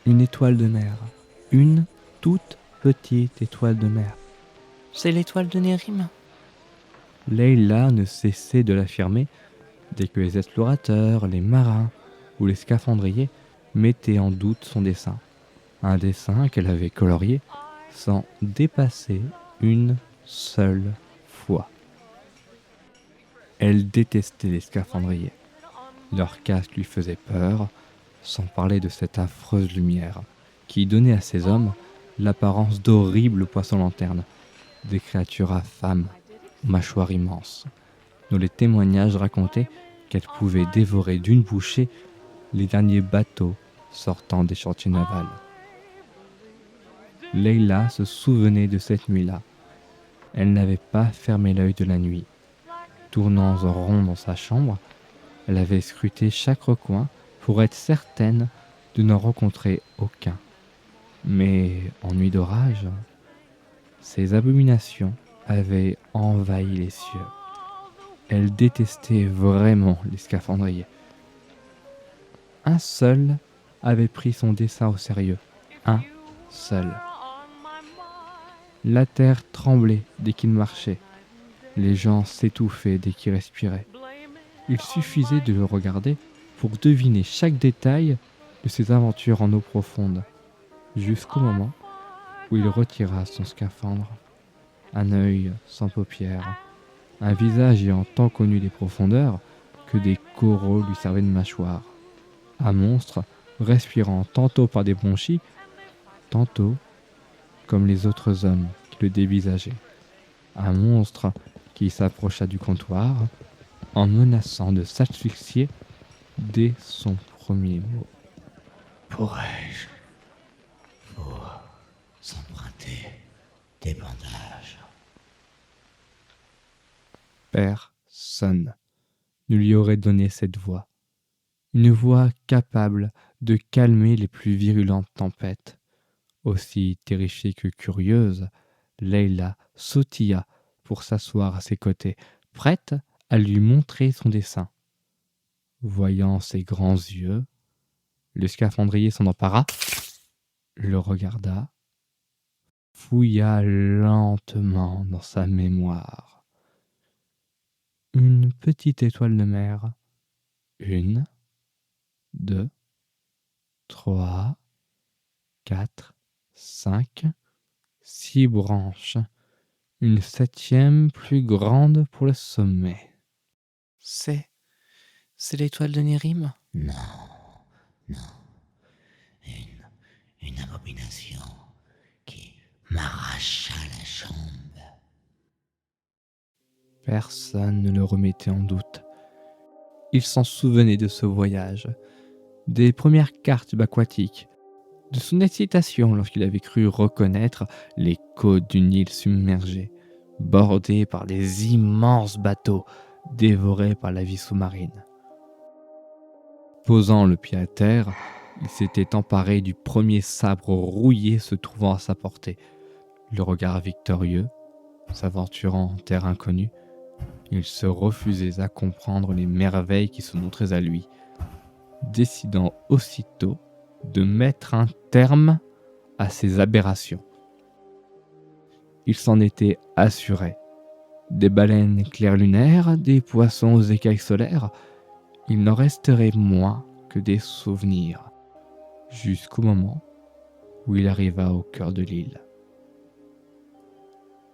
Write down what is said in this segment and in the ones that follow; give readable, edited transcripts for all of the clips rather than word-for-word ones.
une étoile de mer. Une toute petite étoile de mer. C'est l'étoile de Nérim. Leila ne cessait de l'affirmer dès que les explorateurs, les marins ou les scaphandriers mettaient en doute son dessin. Un dessin qu'elle avait colorié sans dépasser une seule fois. Elle détestait les scaphandriers. Leur casque lui faisait peur, sans parler de cette affreuse lumière qui donnait à ces hommes l'apparence d'horribles poissons-lanternes, des créatures affamées, aux mâchoires immenses, dont les témoignages racontaient qu'elles pouvaient dévorer d'une bouchée les derniers bateaux sortant des chantiers navals. Leila se souvenait de cette nuit-là. Elle n'avait pas fermé l'œil de la nuit. Tournant en rond dans sa chambre, elle avait scruté chaque recoin pour être certaine de n'en rencontrer aucun. Mais en nuit d'orage, ces abominations avaient envahi les cieux. Elle détestait vraiment les scaphandriers. Un seul avait pris son dessein au sérieux. Un seul. La terre tremblait dès qu'il marchait. Les gens s'étouffaient dès qu'il respirait. Il suffisait de le regarder pour deviner chaque détail de ses aventures en eau profonde, jusqu'au moment où il retira son scaphandre. Un œil sans paupières, un visage ayant tant connu les profondeurs que des coraux lui servaient de mâchoire. Un monstre respirant tantôt par des bronchies, tantôt comme les autres hommes qui le dévisageaient. Un monstre qui s'approcha du comptoir en menaçant de s'asphyxier dès son premier mot. Pourrais-je vous emprunter des bandages? Personne ne lui aurait donné cette voix. Une voix capable de calmer les plus virulentes tempêtes. Aussi terrifiée que curieuse, Leila sautilla pour s'asseoir à ses côtés, prête à lui montrer son dessin. Voyant ses grands yeux, le scaphandrier s'en empara, le regarda, fouilla lentement dans sa mémoire. Une petite étoile de mer. 1, 2, 3, 4, 5, 6 branches. Une 7e plus grande pour le sommet. C'est l'étoile de Nérim. Non. Une abomination qui m'arracha la jambe. Personne ne le remettait en doute. Il s'en souvenait de ce voyage, des premières cartes subaquatiques, de son excitation lorsqu'il avait cru reconnaître les côtes d'une île submergée, bordée par des immenses bateaux dévorés par la vie sous-marine. Posant le pied à terre, il s'était emparé du premier sabre rouillé se trouvant à sa portée. Le regard victorieux, s'aventurant en terre inconnue, il se refusait à comprendre les merveilles qui se montraient à lui, décidant aussitôt de mettre un terme à ces aberrations. Il s'en était assuré. Des baleines clairlunaires, des poissons aux écailles solaires, il n'en resterait moins que des souvenirs, jusqu'au moment où il arriva au cœur de l'île.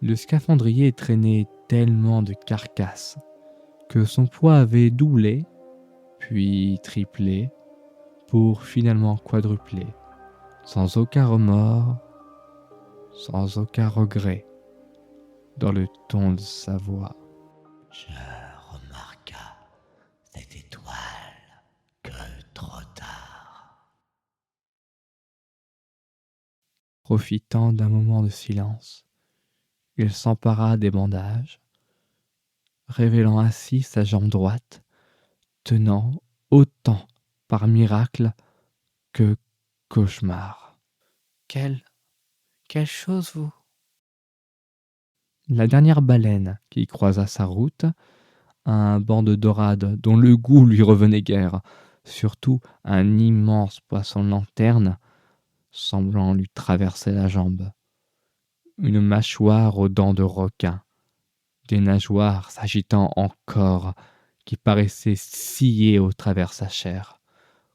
Le scaphandrier traînait tellement de carcasses que son poids avait doublé, puis triplé, pour finalement quadrupler, sans aucun remords, sans aucun regret, dans le ton de sa voix. Je remarqua cette étoile que trop tard. Profitant d'un moment de silence, il s'empara des bandages, révélant ainsi sa jambe droite, tenant autant par miracle que cauchemar. Quelle chose, vous? La dernière baleine qui croisa sa route, un banc de dorade dont le goût lui revenait guère, surtout un immense poisson lanterne, semblant lui traverser la jambe. Une mâchoire aux dents de requin, des nageoires s'agitant encore, qui paraissaient scier au travers sa chair,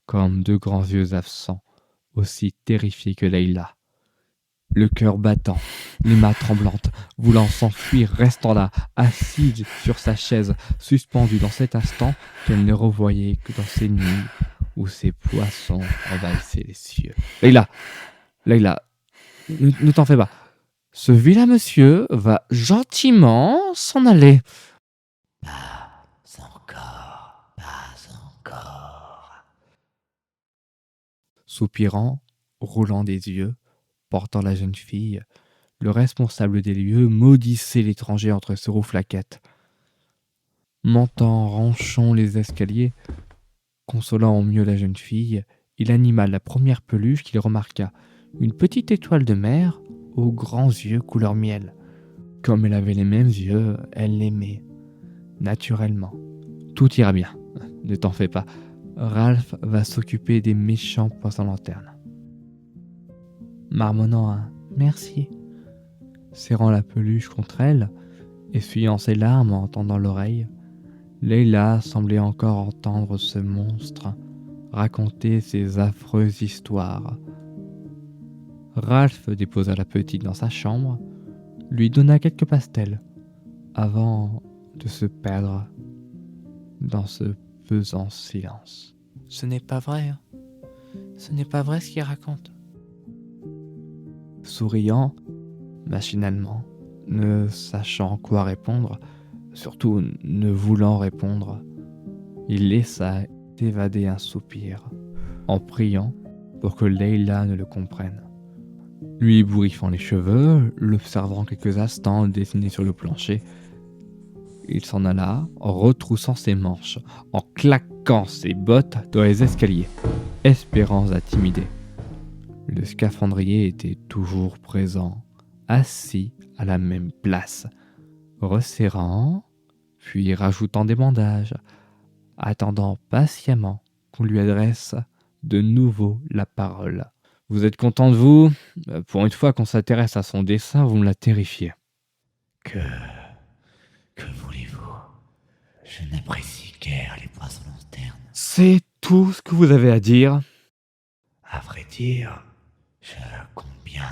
comme deux grands yeux absents, aussi terrifiés que Leïla. Le cœur battant, les mains tremblantes, voulant s'enfuir, restant là, assise sur sa chaise, suspendue dans cet instant qu'elle ne revoyait que dans ses nuits où ces poissons envahissaient les cieux. Leïla, Leïla, ne t'en fais pas. Ce vilain monsieur va gentiment s'en aller. Pas encore, pas encore. Soupirant, roulant des yeux, portant la jeune fille, le responsable des lieux maudissait l'étranger entre ses rouflaquettes. Montant ronchant les escaliers, consolant au mieux la jeune fille, il anima la première peluche qu'il remarqua, une petite étoile de mer aux grands yeux couleur miel. Comme elle avait les mêmes yeux, elle l'aimait. Naturellement. Tout ira bien. Ne t'en fais pas. Ralph va s'occuper des méchants poissons-lanternes. Marmonnant un « merci », serrant la peluche contre elle, essuyant ses larmes en tendant l'oreille, Leïla semblait encore entendre ce monstre raconter ses affreuses histoires. Ralph déposa la petite dans sa chambre, lui donna quelques pastels, avant de se perdre dans ce pesant silence. Ce n'est pas vrai. Hein. Ce n'est pas vrai ce qu'il raconte. Souriant, machinalement, ne sachant quoi répondre, surtout ne voulant répondre, il laissa évader un soupir, en priant pour que Leïla ne le comprenne. Lui ébouriffant les cheveux, l'observant quelques instants dessiner sur le plancher, il s'en alla, en retroussant ses manches, en claquant ses bottes dans les escaliers, espérant intimider. Le scaphandrier était toujours présent, assis à la même place, resserrant, puis rajoutant des bandages, attendant patiemment qu'on lui adresse de nouveau la parole. « Vous êtes content de vous ? Pour une fois qu'on s'intéresse à son dessin, vous me la terrifiez. » Que voulez-vous? Je n'apprécie guère les poissons lanternes. C'est tout ce que vous avez à dire ? À vrai dire, je compte bien